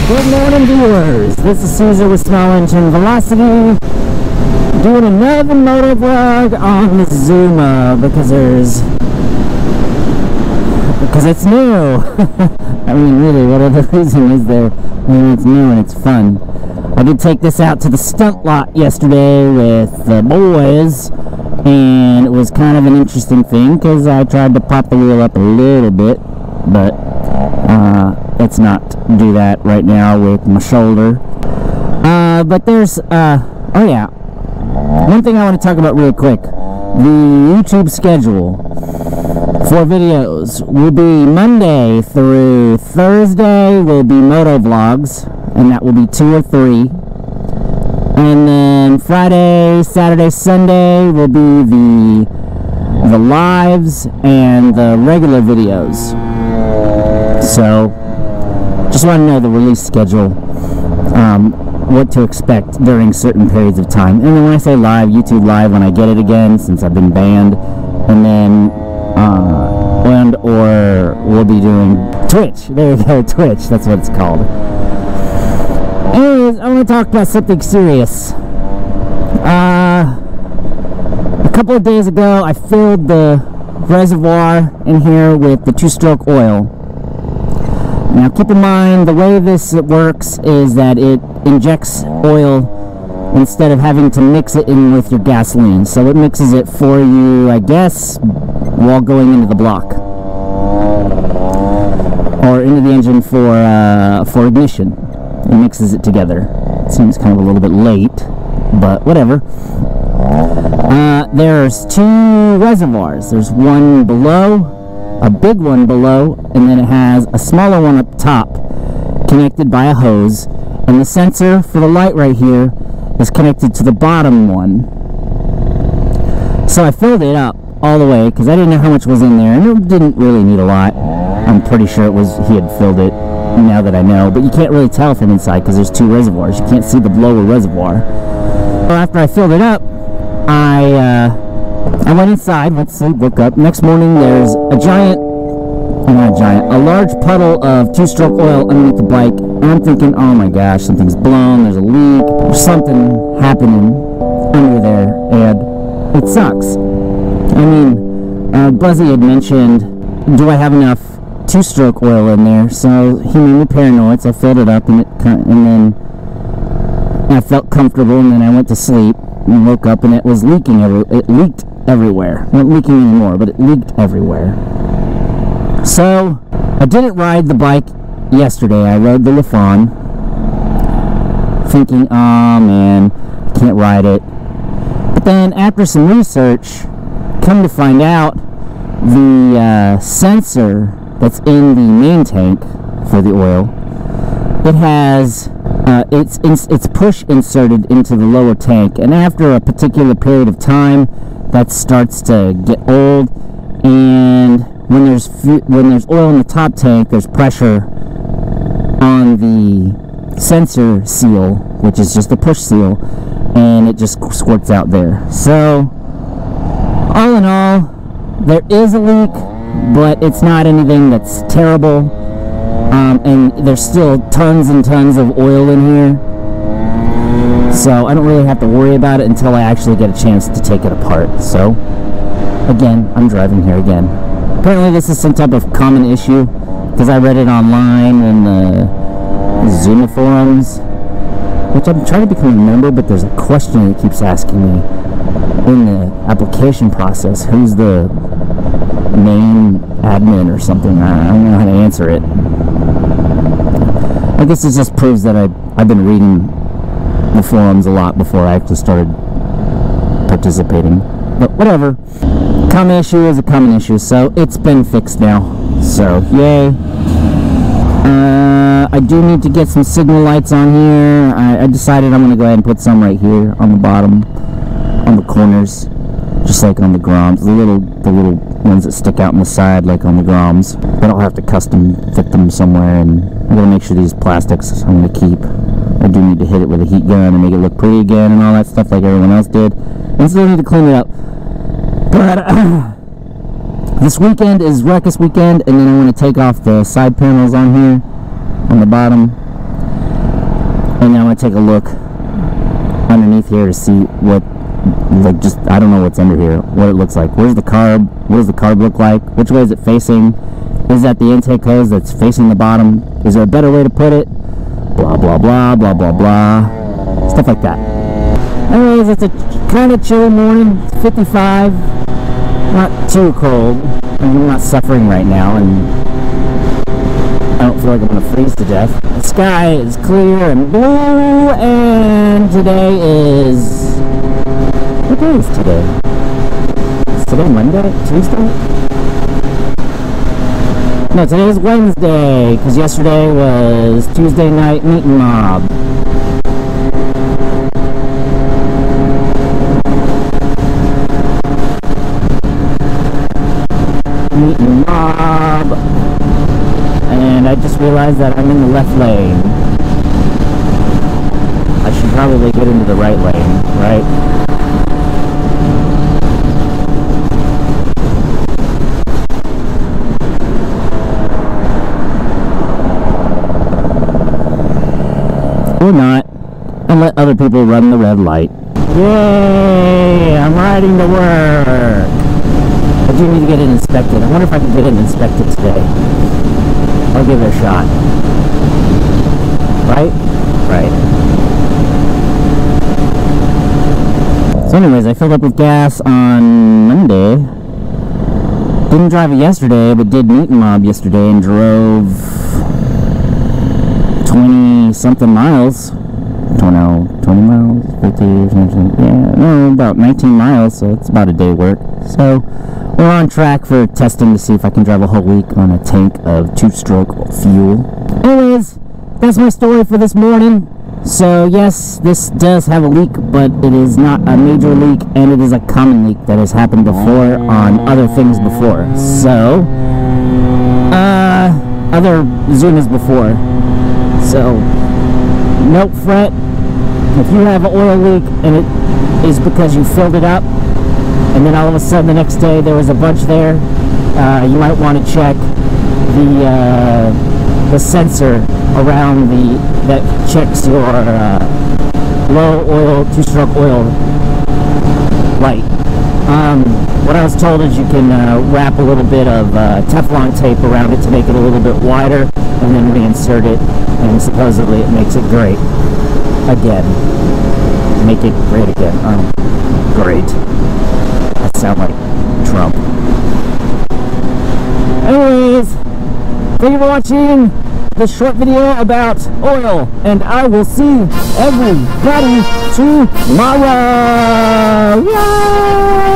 Good morning, viewers. This is Caesar with SmallEngineVelocity, doing another motor vlog on the Zuma because it's new. I mean, really, what other reason is there? I mean, it's new and it's fun. I did take this out to the stunt lot yesterday with the boys, and it was kind of an interesting thing because I tried to pop the wheel up a little bit, but let's not do that right now with my shoulder. But there's, oh yeah, one thing I want to talk about real quick. The YouTube schedule for videos will be Monday through Thursday will be moto vlogs, and that will be 2 or 3. And then Friday, Saturday, Sunday will be the lives and the regular videos. So just want to know the release schedule, what to expect during certain periods of time. And then when I say live, YouTube live when I get it again, since I've been banned. And then or we'll be doing Twitch. There you go, Twitch, that's what it's called. Anyways, I want to talk about something serious. A couple of days ago I filled the reservoir in here with the 2-stroke oil. Now keep in mind, the way this works is that it injects oil instead of having to mix it in with your gasoline. So it mixes it for you, I guess, while going into the block. Or into the engine for ignition. It mixes it together. It seems kind of a little bit late, but whatever. There's 2 reservoirs. There's one below, a big one below, and then it has a smaller one up top connected by a hose, and the sensor for the light right here is connected to the bottom one. So I filled it up all the way because I didn't know how much was in there, and it didn't really need a lot. I'm pretty sure it was he had filled it, now that I know, but you can't really tell from inside because there's 2 reservoirs. You can't see the lower reservoir. So after I filled it up, I went inside, went to sleep, woke up. Next morning, there's a large puddle of 2-stroke oil underneath the bike, and I'm thinking, oh my gosh, something's blown, there's a leak, there's something happening under there, and it sucks. I mean, Buzzy had mentioned, do I have enough 2-stroke oil in there? So he made me paranoid, so I filled it up, and then I felt comfortable, and then I went to sleep and woke up, and it was leaking. It leaked everywhere. Not leaking anymore, but it leaked everywhere. So I didn't ride the bike yesterday. I rode the LaFawn, thinking, oh man, I can't ride it. But then after some research, come to find out, the sensor that's in the main tank for the oil, it has it's push inserted into the lower tank, and after a particular period of time that starts to get old, and when there's oil in the top tank, there's pressure on the sensor seal, which is just a push seal, and it just squirts out there. So all in all, there is a leak, but it's not anything that's terrible, and there's still tons and tons of oil in here, so I don't really have to worry about it until I actually get a chance to take it apart. So again, I'm driving here again. Apparently this is some type of common issue, because I read it online in the Zuma forums, which I'm trying to become a member, but there's a question that keeps asking me in the application process, who's the main admin or something. I don't know how to answer it. I guess it just proves that I've been reading the forums a lot before I actually started participating. But whatever. Common issue is a common issue, so it's been fixed now. So, yay. I do need to get some signal lights on here. I decided I'm going to go ahead and put some right here on the bottom, on the corners, just like on the Groms. The little ones that stick out on the side, like on the Groms. But I'll have to custom fit them somewhere, and I'm going to make sure these plastics I'm going to keep. I do need to hit it with a heat gun and make it look pretty again and all that stuff like everyone else did. And still need to clean it up. But this weekend is Ruckus weekend, and then I want to take off the side panels on here, on the bottom, And now I'm gonna take a look underneath here to see what, like, just, I don't know what's under here, what it looks like. Where's the carb? What does the carb look like? Which way is it facing? Is that the intake hose that's facing the bottom? Is there a better way to put it? Blah, blah, blah, blah, blah, blah. Stuff like that. Anyways, it's a kind of chilly morning. It's 55. Not too cold. I mean, I'm not suffering right now, and I don't feel like I'm going to freeze to death. The sky is clear and blue, and today is... What day is today? Is today Monday? Tuesday? No, today is Wednesday, because yesterday was Tuesday night meeting mob. Meeting mob. And I just realized that I'm in the left lane. I should probably get into the right lane, right? Or not, and let other people run the red light. Yay! I'm riding to work! I do need to get it inspected. I wonder if I can get it inspected today. I'll give it a shot. Right? Right. So anyways, I filled up with gas on Monday. Didn't drive it yesterday, but did meet mob yesterday and drove 20-something miles. 20 miles, 50, yeah, no, about 19 miles, so it's about a day work. So we're on track for testing to see if I can drive a whole week on a tank of 2-stroke fuel. Anyways, that's my story for this morning. So yes, this does have a leak, but it is not a major leak, and it is a common leak that has happened before on other things before. So, other Zumas before. So, no fret. If you have an oil leak and it is because you filled it up, and then all of a sudden the next day there was a bunch there, you might want to check the sensor around that checks your low oil, 2-stroke oil light. What I was told is you can wrap a little bit of Teflon tape around it to make it a little bit wider, and then reinsert it, and supposedly it makes it great again. Make it great again. Great. That sounds like Trump. Anyways, thank you for watching this short video about oil, and I will see everybody tomorrow. Yay!